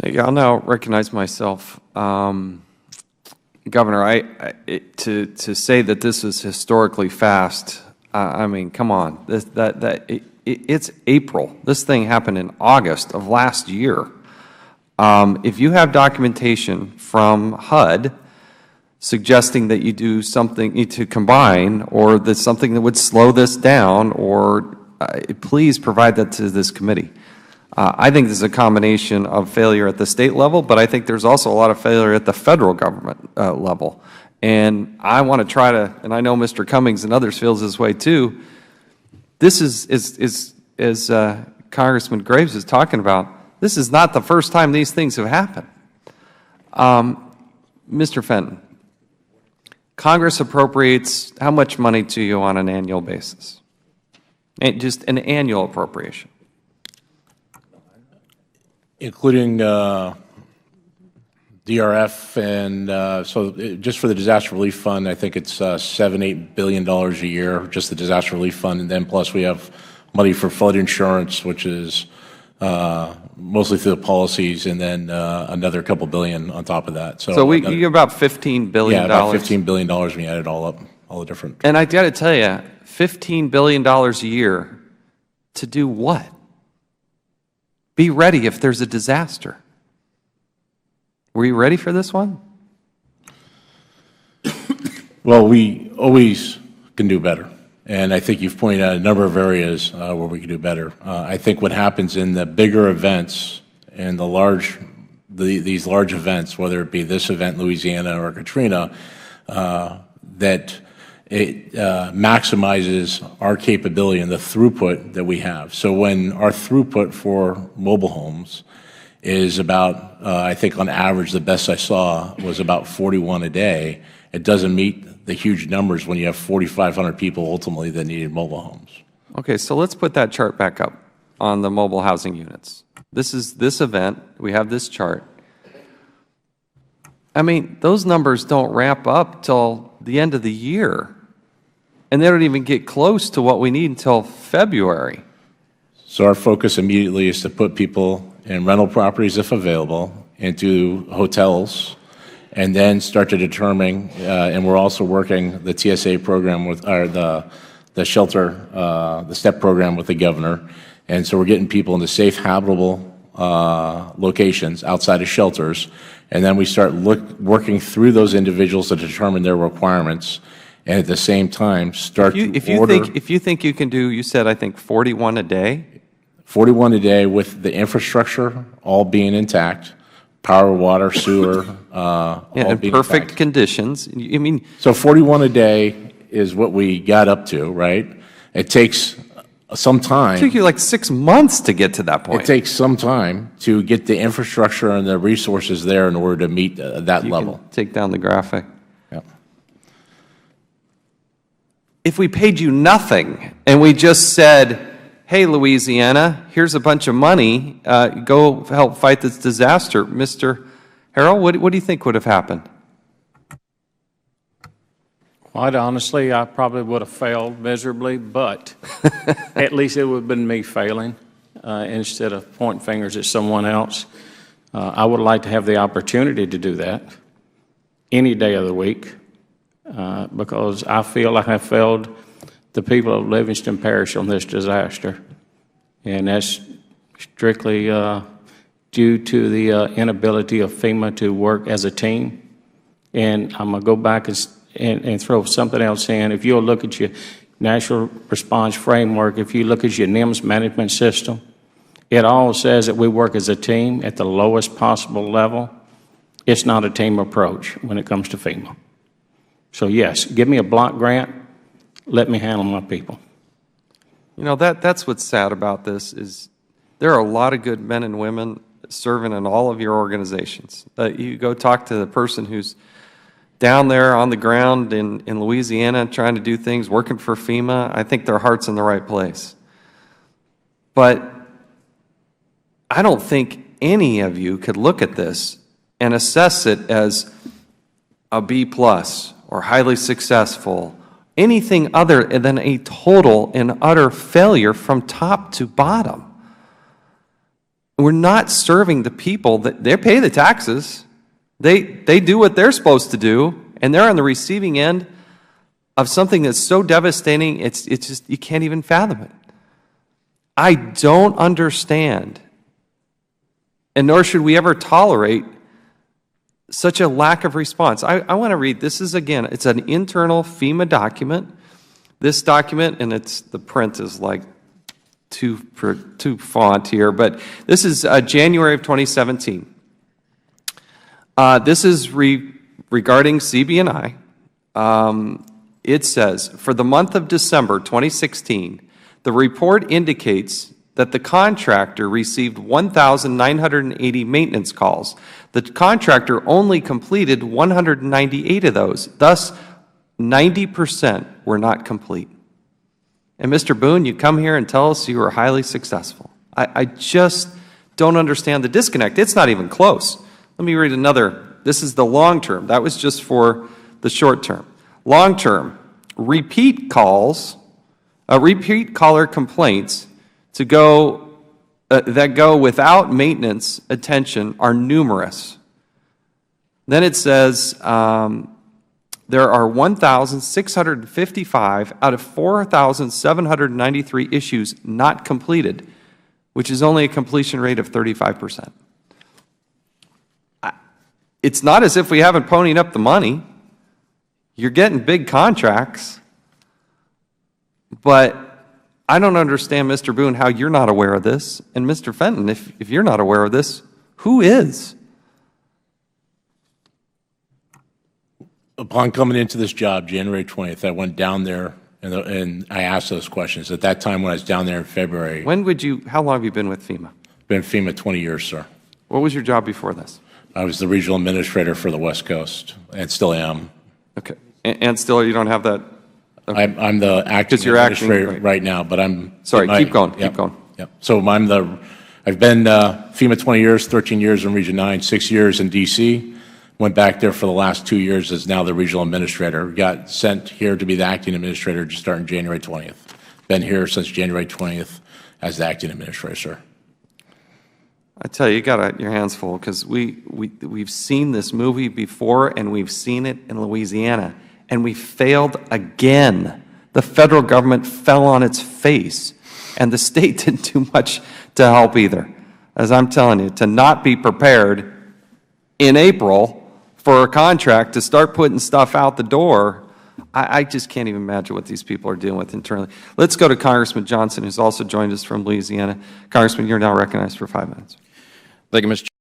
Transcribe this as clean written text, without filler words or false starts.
I'll now recognize myself. Governor, to say that this is historically fast, I mean, come on. It's April. This thing happened in August of last year. If you have documentation from HUD suggesting that you do something to combine, or that something that would slow this down, or please provide that to this committee. I think this is a combination of failure at the state level, but I think there's also a lot of failure at the federal government level. And I want to try to, and I know Mr. Cummings and others feels this way too, this is as Congressman Graves is talking about, this is not the first time these things have happened. Mr. Fenton, Congress appropriates how much money to you on an annual basis? And just an annual appropriation. Including DRF, and so just for the disaster relief fund, I think it's $7–8 billion a year, just the disaster relief fund, and then plus we have money for flood insurance, which is mostly through the policies, and then another couple billion on top of that. So you get about $15 billion. Yeah, about $15 billion when you add it all up, all the different. And I got to tell you, $15 billion a year to do what? Be ready if there's a disaster. Were you ready for this one? Well, we always can do better. And I think you've pointed out a number of areas where we can do better. I think what happens in the bigger events and these large events, whether it be this event, Louisiana, or Katrina, that it maximizes our capability and the throughput that we have. So when our throughput for mobile homes is about, I think on average, the best I saw was about 41 a day, it doesn't meet the huge numbers when you have 4,500 people ultimately that needed mobile homes. Okay, so let's put that chart back up on the mobile housing units. This is this event. We have this chart. I mean, those numbers don't ramp up till the end of the year. And they don't even get close to what we need until February. So our focus immediately is to put people in rental properties, if available, into hotels, and then start to determine, and we're also working the TSA program with, or the shelter, the STEP program with the governor. And so we're getting people into safe, habitable locations outside of shelters. And then we start working through those individuals to determine their requirements. And at the same time, start if you think you can do, you said, I think, 41 a day? 41 a day with the infrastructure all being intact, power, water, sewer, all in being perfect intact. conditions. I mean, so 41 a day is what we got up to, right? It takes some time. It took you like 6 months to get to that point. It takes some time to get the infrastructure and the resources there in order to meet that level. Can take down the graphic. Yep. If we paid you nothing and we just said, hey, Louisiana, here's a bunch of money, go help fight this disaster, Mr. Harrell, what do you think would have happened? Quite honestly, I probably would have failed miserably, but at least it would have been me failing instead of pointing fingers at someone else. I would like to have the opportunity to do that any day of the week because I feel like I failed the people of Livingston Parish on this disaster, and that's strictly due to the inability of FEMA to work as a team. And I'm going to go back and throw something else in. If you'll look at your National Response Framework, if you look at your NIMS management system, it all says that we work as a team at the lowest possible level. It's not a team approach when it comes to FEMA. So yes, give me a block grant, let me handle my people. You know, that's what's sad about this is there are a lot of good men and women serving in all of your organizations. You go talk to the person who's down there on the ground in Louisiana trying to do things, working for FEMA, I think their heart's in the right place. But I don't think any of you could look at this and assess it as a B+ or highly successful, anything other than a total and utter failure from top to bottom. We're not serving the people that they pay the taxes. They do what they're supposed to do, and they're on the receiving end of something that's so devastating, it's just, you can't even fathom it. I don't understand, and nor should we ever tolerate such a lack of response. I want to read, this is, again, it's an internal FEMA document. This document, and the print is like too font here, but this is January of 2017. This is regarding CB&I. It says, for the month of December 2016, the report indicates that the contractor received 1,980 maintenance calls. The contractor only completed 198 of those. Thus, 90% were not complete. And Mr. Boone, you come here and tell us you were highly successful. I just don't understand the disconnect. It's not even close. Let me read another. This is the long term. That was just for the short term. Long term, repeat calls, repeat caller complaints that go without maintenance attention are numerous. Then it says there are 1,655 out of 4,793 issues not completed, which is only a completion rate of 35%. It's not as if we haven't ponied up the money. You're getting big contracts, but I don't understand, Mr. Boone, how you're not aware of this. And Mr. Fenton, if you're not aware of this, who is? Upon coming into this job, January 20th, I went down there and I asked those questions. At that time, when I was down there in February. How long have you been with FEMA? Been FEMA 20 years, sir. What was your job before this? I was the regional administrator for the West Coast, and still am. Okay. And still, you don't have that? Okay. I'm the acting administrator right now, but I'm... Sorry, keep going, yep, keep going. Yep. So I've been FEMA 20 years, 13 years in Region 9, 6 years in D.C., went back there for the last 2 years as now the regional administrator. Got sent here to be the acting administrator just starting January 20th. Been here since January 20th as the acting administrator, sir. I tell you, you got your hands full, because we've seen this movie before, and we've seen it in Louisiana, and we failed again. The federal government fell on its face, and the state didn't do much to help either. As I'm telling you, to not be prepared in April for a contract to start putting stuff out the door, I just can't even imagine what these people are dealing with internally. Let's go to Congressman Johnson, who's also joined us from Louisiana. Congressman, you're now recognized for 5 minutes. Thank you, Mr.